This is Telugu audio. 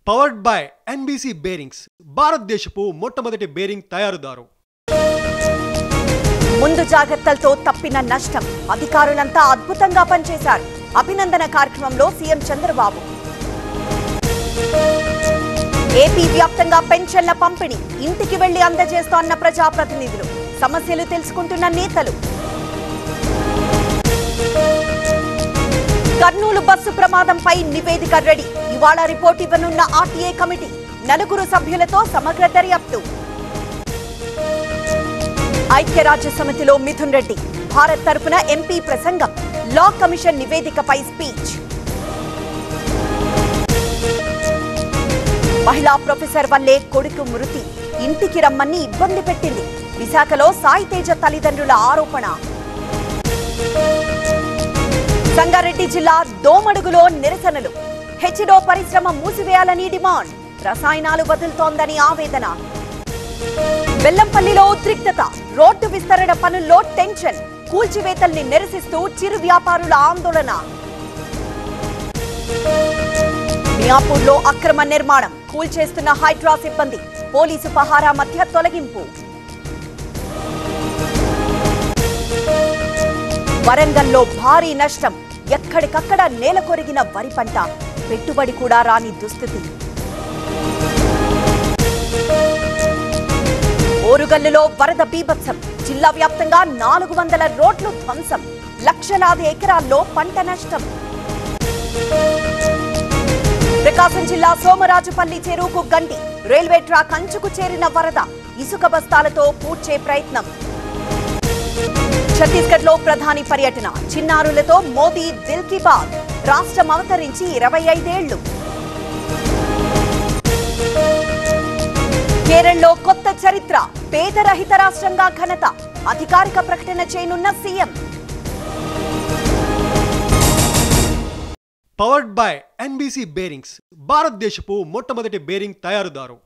పవర్డ్ బై NBC బేరింగ్స్ భారతదేశపు మొట్టమొదటి బేరింగ్ తయారుదారు. ముందు జాగ్రత్తలతో తప్పిన నష్టం అధికారులంతా అద్భుతంగా పనిచేశారు. అభినందన కార్యక్రమంలో సీఎం చంద్రబాబు. ఏపీ వ్యాప్తంగా పెన్షన్ల పంపిణీ ఇంటికి వెళ్లి అందజేస్తోన్న ప్రజాప్రతినిధులు, సమస్యలు తెలుసుకుంటున్న నేతలు. కర్నూలు బస్సు ప్రమాదంపై నివేదిక రెడీ. ఇవాళ రిపోర్ట్ ఇవ్వనున్న ఆర్టీఏ కమిటీ. 4 సభ్యులతో సమగ్ర దర్యాప్తు. ఐక్యరాజ్య సమితిలో మిథున్ రెడ్డి భారత్ తరపున ఎంపీ ప్రసంగం. లా కమిషన్ నివేదికపై స్పీచ్. మహిళా ప్రొఫెసర్ వల్లే కొడుకు మృతి ఇంటికి రమ్మని ఇబ్బంది పెట్టింది. విశాఖలో సాయి తేజ తల్లిదండ్రుల ఆరోపణ. సంగారెడ్డి జిల్లా దోమడుగులో నిరసనలు. హెచ్డో పరిశ్రమ మూసివేయాలని డిమాండ్. రసాయనాలు వదులుతోందని ఆవేదన. బెల్లంపల్లిలో ఉద్రిక్తత. రోడ్డు విస్తరణ పనుల్లో టెన్షన్. కూల్చివేతల్ని నిరసిస్తూ చిరు వ్యాపారుల ఆందోళన. మియాపూర్లో అక్రమ నిర్మాణం కూల్చేస్తున్న హైడ్రా సిబ్బంది. పోలీసు పహారా మధ్య తొలగింపు. వరంగల్లో భారీ నష్టం. ఎక్కడికక్కడ నేల కొరిగిన వరి పంట. పెట్టుబడి కూడా రాని దుస్థితి. ఓరుగల్లులో వరద బీభత్సం. జిల్లా వ్యాప్తంగా 400 రోడ్లు ధ్వంసం. లక్షలాది ఎకరాల్లో పంట నష్టం. ప్రకాశం జిల్లా సోమరాజుపల్లి చెరువుకు గండి. రైల్వే ట్రాక్ అంచుకు చేరిన వరద. ఇసుక బస్తాలతో పూడ్చే ప్రయత్నం. ఛత్తీస్గఢ్ లో ప్రధాని పర్యటన. చిన్నారులతో మోదీ దిల్ కీ బాత్. రాష్ట్రం అవతరించి 25 ఏళ్లు. కేరళలో కొత్త చరిత్ర. పేదరహిత రాష్ట్రంగా ఘనత. అధికారిక ప్రకటన చేయనున్న CM. Powered by NBC bearings భారతదేశపు మొట్టమొదటి బేరింగ్ తయారుదారు.